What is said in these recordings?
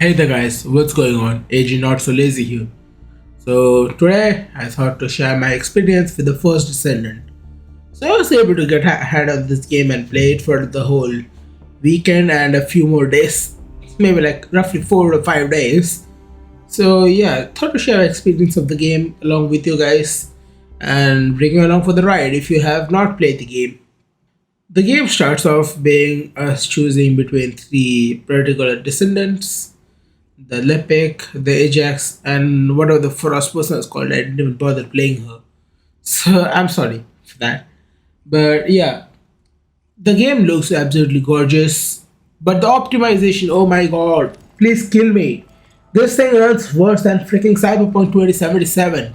Hey there guys, what's going on? AG Not So Lazy here. So today I thought to share my experience with the first Descendant. So I was able to get ahead of this game and play it for the whole weekend and a few more days. Maybe like roughly 4 to 5 days. So yeah, I thought to share my experience of the game along with you guys and bring you along for the ride if you have not played the game. The game starts off being us choosing between three particular descendants, the Lepic, the Ajax, and whatever the first person is called. I didn't even bother playing her. So I'm sorry for that. But yeah, the game looks absolutely gorgeous. But the optimization, oh my god, please kill me. This thing runs worse than freaking Cyberpunk 2077.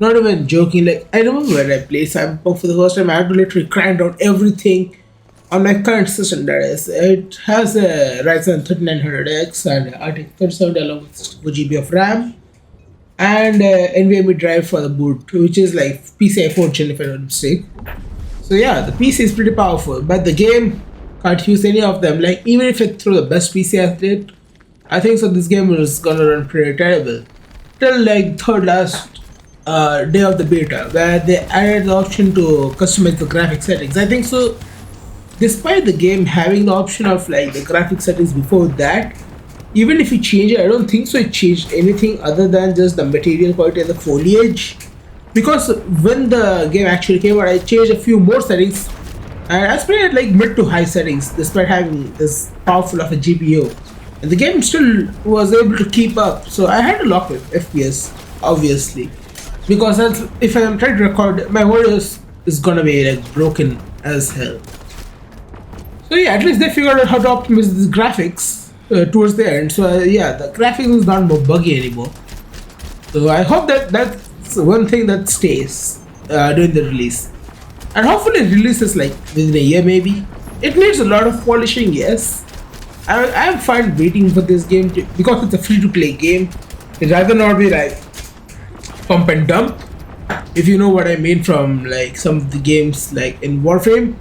Not even joking, like I remember when I played Cyberpunk for the first time, I had to literally crank down everything on my current system. That is, it has a Ryzen 3900X and RTX 3070 along with 64 GB of RAM and NVMe drive for the boot, which is like PCI 4 gen if I don't mistake. So yeah, the PC is pretty powerful, but the game can't use any of them. Like even if I throw the best PC at it, I think so this game is gonna run pretty terrible. Till like third last day of the beta, where they added the option to customize the graphic settings. I think so. Despite the game having the option of like the graphic settings before that, even if you change it, I don't think so it changed anything other than just the material quality and the foliage. Because when the game actually came out, I changed a few more settings and I played at like mid to high settings despite having this powerful of a GPU. And the game still was able to keep up, so I had to lock it FPS, obviously. Because if I'm trying to record, my audio is gonna be like broken as hell. So yeah, at least they figured out how to optimize the graphics towards the end. So yeah, the graphics is not more buggy anymore. So I hope that that's one thing that stays during the release, and hopefully it releases like within a year maybe. It needs a lot of polishing, yes. I'm fine waiting for this game because it's a free-to-play game. It rather not be like pump and dump, if you know what I mean, from like some of the games like in Warframe,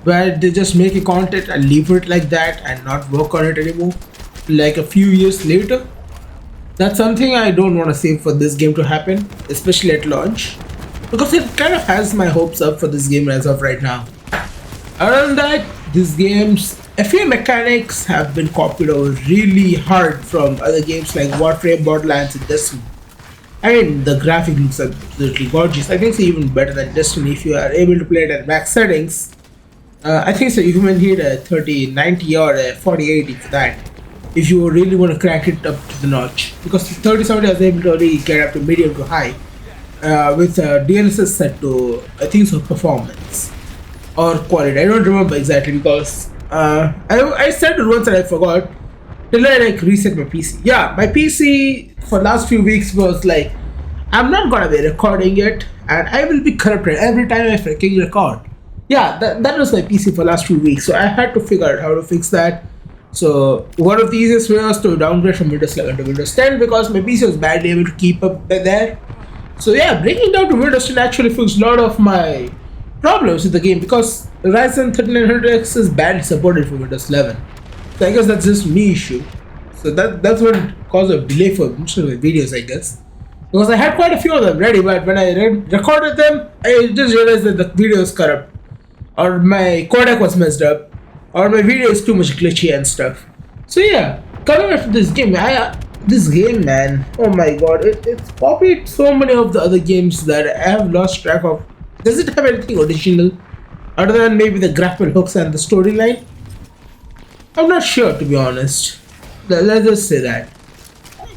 where they just make a content and leave it like that and not work on it anymore like a few years later. That's something I don't want to see for this game to happen, especially at launch, because it kind of has my hopes up for this game as of right now. Other than that, this game's a few mechanics have been copied over really hard from other games like Warframe, Borderlands, and Destiny. I mean, the graphic looks absolutely gorgeous. I think it's even better than Destiny if you are able to play it at max settings. I think so you can hit a 3090 or a 4080 for that if you really want to crack it up to the notch. Because the 3070 I was able to already get up to medium to high with DLSS set to, I think so, performance or quality. I don't remember exactly because I said it once and I forgot till I like reset my PC. Yeah, my PC for last few weeks was like, I'm not gonna be recording it and I will be corrupted every time I freaking record. Yeah, that was my PC for last few weeks, so I had to figure out how to fix that. So one of the easiest ways was to downgrade from Windows 11 to Windows 10 because my PC was badly able to keep up there. So yeah, breaking down to Windows 10 actually fixed a lot of my problems with the game because Ryzen 3900X is badly supported for Windows 11. So I guess that's just me issue. So that's what caused a delay for most of my videos, I guess. Because I had quite a few of them ready, but when I recorded them, I just realized that the video is corrupt, or my codec was messed up, or my video is too much glitchy and stuff. So yeah, coming after this game, this game, man, oh my god, it's copied so many of the other games that I have lost track of. Does it have anything original other than maybe the grapple hooks and the storyline? I'm not sure, to be honest. Let's just say that.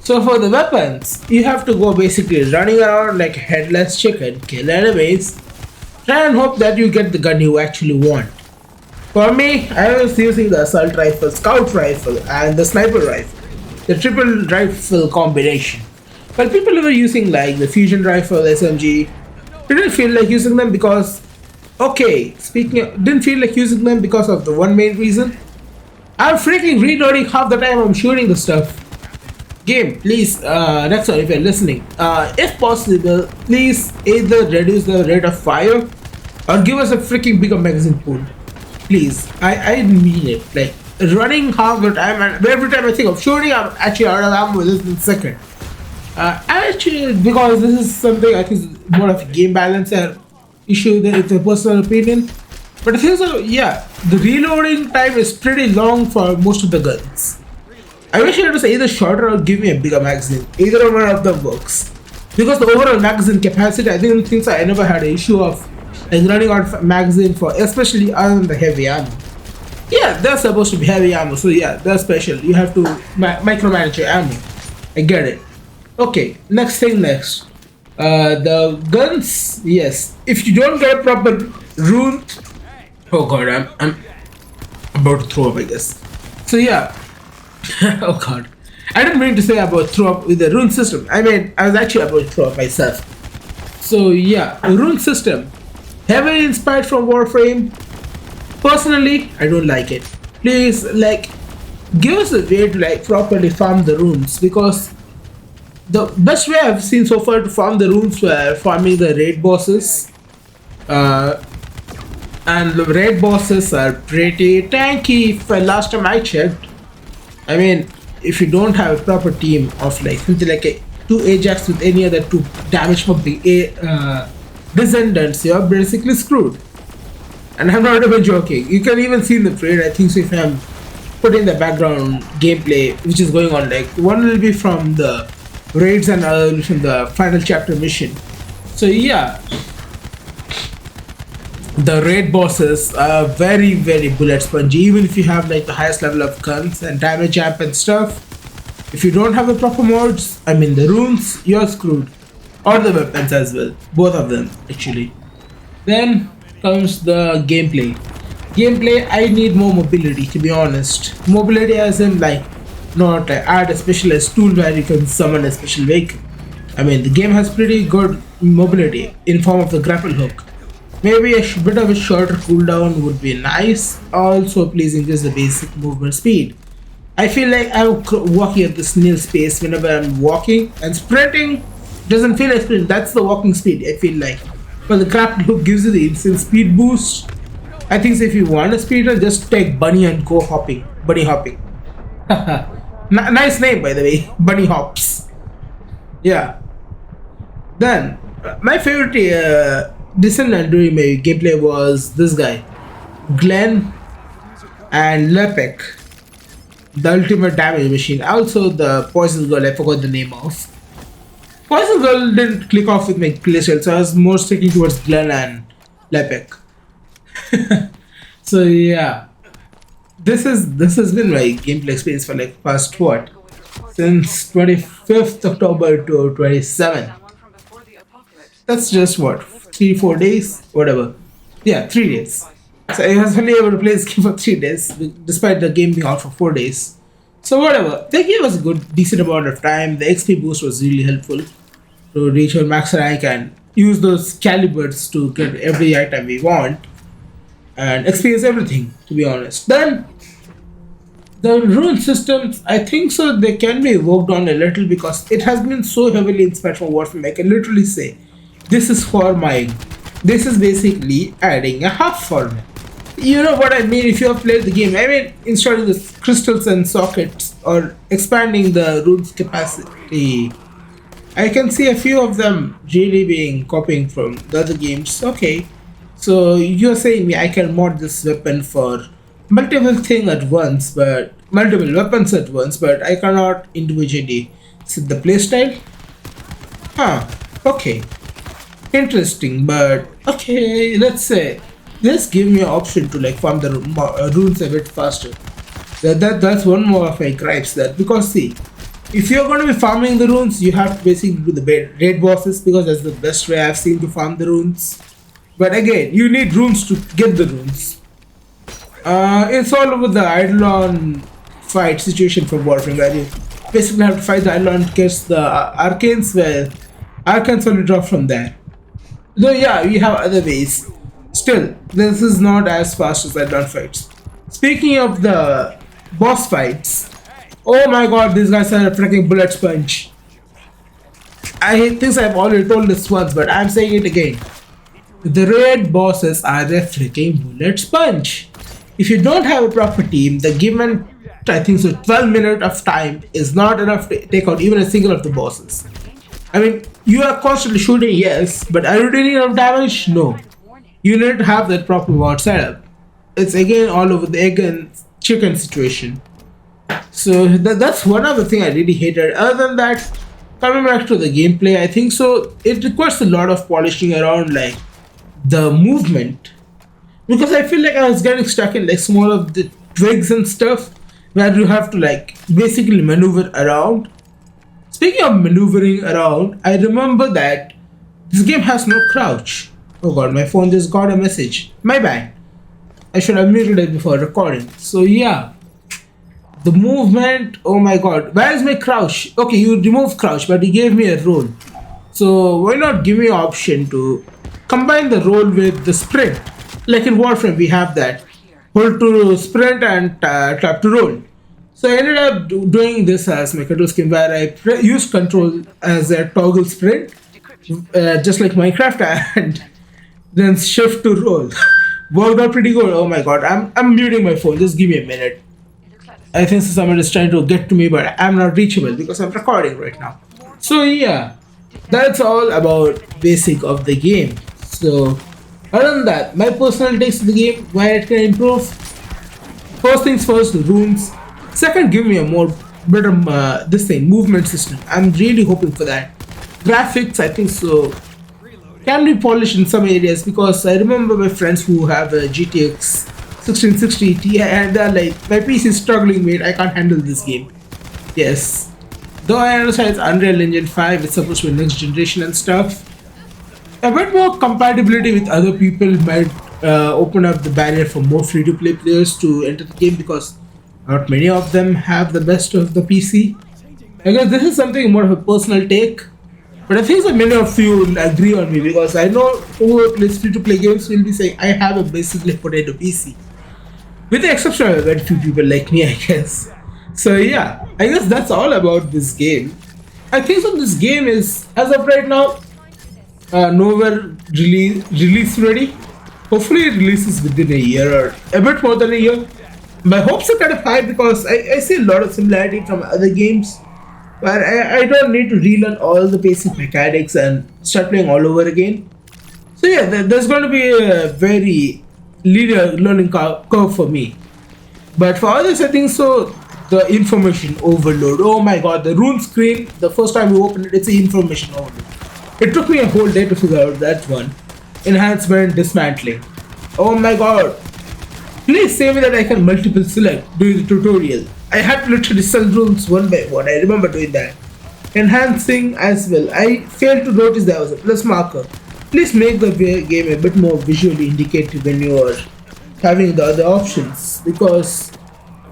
So for the weapons, you have to go basically running around like a headless chicken, kill enemies, try and hope that you get the gun you actually want. For me, I was using the assault rifle, scout rifle, and the sniper rifle, the triple rifle combination. But people were using like the fusion rifle, SMG, didn't feel like using them because, okay, didn't feel like using them because of the one main reason. I'm freaking reloading half the time I'm shooting the stuff. Game, please, Rexon, if you're listening, if possible, please either reduce the rate of fire or give us a freaking bigger magazine pool. Please, I mean it. Like, running half the time, and every time I think of shooting, I'm actually out of ammo within a second. Actually, because this is something I think is more of a game balance issue than it's a personal opinion. But the thing is, yeah, the reloading time is pretty long for most of the guns. I wish it was either shorter or give me a bigger magazine. Either one of them works. Because the overall magazine capacity, I don't think so. I never had an issue of like running out of magazine for, especially other than the heavy ammo. Yeah, they're supposed to be heavy ammo, so yeah, they're special. You have to micromanage your ammo. I get it. Okay, next thing next. The guns, yes. If you don't get a proper rune, oh god, I'm about to throw up, I guess. So yeah, oh god. I didn't mean to say about throw up with the rune system. I mean, I was actually about to throw up myself. So yeah, a rune system. Heavily inspired from Warframe. Personally, I don't like it. Please, like, give us a way to like properly farm the runes, because the best way I've seen so far to farm the runes were farming the raid bosses. Uh, and the raid bosses are pretty tanky. If last time I checked, I mean, if you don't have a proper team of like something like a two Ajax with any other two damage pumping Descendants, you're basically screwed. And I'm not even joking. You can even see in the trade, I think so, if I'm putting the background gameplay which is going on, like one will be from the raids and other will be from the final chapter mission. So yeah, the raid bosses are very bullet spongy. Even if you have like the highest level of guns and damage amp and stuff, if you don't have the proper mods, I mean the runes, you're screwed. Or the weapons as well, both of them actually. Then comes the gameplay. Gameplay, I need more mobility, to be honest. Mobility as in like not add a specialized tool where you can summon a special vehicle. I mean the game has pretty good mobility in form of the grapple hook. Maybe a bit of a shorter cooldown would be nice. Also please increase the basic movement speed. I feel like I'm walking at the snail pace whenever I'm walking, and sprinting doesn't feel like sprint. That's the walking speed, I feel like. But the grapple hook gives you the instant speed boost. I think so if you want a speeder, just take bunny and go hopping. Bunny hopping. Nice name, by the way. Bunny hops. Yeah. Then my favorite Descendant during my gameplay was this guy, Glenn and Lepek, the ultimate damage machine. Also the poison girl, I forgot the name of. Poison girl didn't click off with my playstyle, so I was more sticking towards Glenn and Lepek. So yeah, this has been my gameplay experience for like past what, since 25th October to 27th. That's just what, 3-4 days, whatever. Yeah, 3 days. So I was only able to play this game for 3 days, despite the game being out for 4 days. So whatever, they gave us a good, decent amount of time. The XP boost was really helpful to reach our max rank and use those calibers to get every item we want and experience everything, to be honest. Then the rune systems, I think so they can be worked on a little, because it has been so heavily inspired from Warframe. I can literally say, this is for mine. This is basically adding a half for me. You know what I mean if you have played the game. I mean, installing the crystals and sockets or expanding the runes capacity. I can see a few of them really being copying from the other games. Okay, so you're saying me I can mod this weapon for multiple things at once, but multiple weapons at once, but I cannot individually set the playstyle? Huh, okay. Interesting, but okay, let's say just give me an option to like farm the runes a bit faster. That's one more of my gripes, that because see, if you're going to be farming the runes, you have to basically do the raid bosses, because that's the best way I've seen to farm the runes. But again, you need runes to get the runes. It's all over the Eidolon fight situation from Warframe, where you basically have to fight the Eidolon against the Arcanes, where Arcanes only drop from there. Though yeah, we have other ways. Still, this is not as fast as Eidolon fights. Speaking of the boss fights, oh my god, these guys are a freaking bullet sponge. I think I've already told this once, but I'm saying it again. The raid bosses are a freaking bullet sponge. If you don't have a proper team, the given, I think so, 12 minutes of time is not enough to take out even a single of the bosses. I mean, you are constantly shooting, yes, but are you doing enough damage? No. You need to have that proper mod setup. It's again all over the egg and chicken situation. So that's one other thing I really hated. Other than that, coming back to the gameplay, I think so it requires a lot of polishing around like the movement, because I feel like I was getting stuck in like small of the twigs and stuff where you have to like basically maneuver around. Speaking of maneuvering around, I remember that this game has no crouch. Oh god, my phone just got a message. My bad. I should have muted it before recording. So yeah, the movement. Oh my god, where is my crouch? Okay, you remove crouch, but he gave me a roll. So why not give me an option to combine the roll with the sprint? Like in Warframe, we have that. Hold to sprint and tap to roll. So I ended up doing this as my control scheme where I use control as a toggle sprint, just like Minecraft, and then shift to roll. Worked out pretty good. Oh my god, I'm muting my phone. Just give me a minute. I think someone is trying to get to me, but I'm not reachable because I'm recording right now. So yeah, that's all about basic of the game. So other than that, my personal takes of the game, where it can improve. First things first, the runes. Second, give me a more better this thing movement system. I'm really hoping for that. Graphics, I think so, can be polished in some areas, because I remember my friends who have a GTX 1660 Ti and they're like, my PC is struggling, mate. I can't handle this game. Yes, though I understand it's Unreal Engine 5, it's supposed to be next generation and stuff. A bit more compatibility with other people might open up the barrier for more free-to-play players to enter the game, because not many of them have the best of the PC. I guess this is something more of a personal take, but I think that many of you will agree on me, because I know who plays free-to-play games will be saying I have a basically potato PC, with the exception of a very few people like me, I guess. So yeah, I guess that's all about this game. I think so this game is, as of right now, nowhere release ready. Hopefully it releases within a year or a bit more than a year. My hopes are kind of high, because I see a lot of similarity from other games where I don't need to relearn all the basic mechanics and start playing all over again. So yeah, there's going to be a very linear learning curve for me. But for others, I think so, the information overload. Oh my god, the rune screen, the first time you open it, it's the information overload. It took me a whole day to figure out that one. Enhancement, dismantling. Oh my god. Please say me that I can multiple select during the tutorial. I had to literally sell runes one by one. I remember doing that. Enhancing as well. I failed to notice there was a plus marker. Please make the game a bit more visually indicative when you are having the other options, because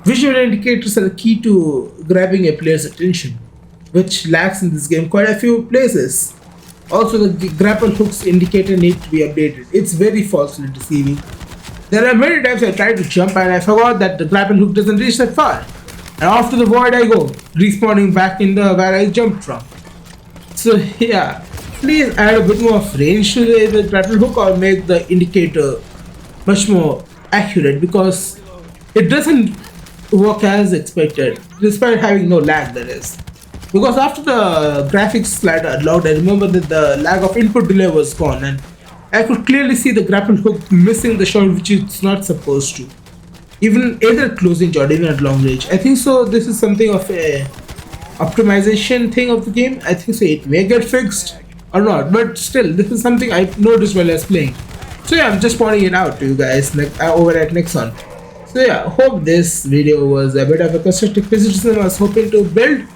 visual indicators are the key to grabbing a player's attention, which lacks in this game quite a few places. Also, the grapple hooks indicator need to be updated. It's very falsely deceiving. There are many times I tried to jump and I forgot that the grapple hook doesn't reach that far. And off to the void I go, respawning back in the where I jumped from. So yeah, please add a bit more of range to the grapple hook, or make the indicator much more accurate, because it doesn't work as expected, despite having no lag, that is. Because after the graphics slider unlocked, I remember that the lag of input delay was gone, and I could clearly see the grapple hook missing the shot which it's not supposed to. Even either close range or even at long range. I think so this is something of a optimization thing of the game. I think so it may get fixed or not, but still this is something I noticed while I was playing. So yeah, I'm just pointing it out to you guys over at Nexon. So yeah, hope this video was a bit of a constructive criticism I was hoping to build.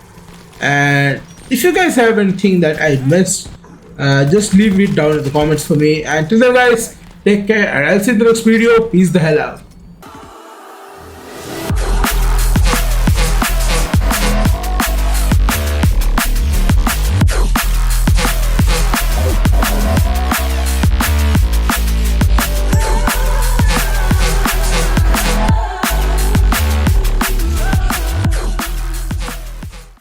And if you guys have anything that I missed, just leave it down in the comments for me. And till then guys, take care and I'll see you in the next video. Peace the hell out.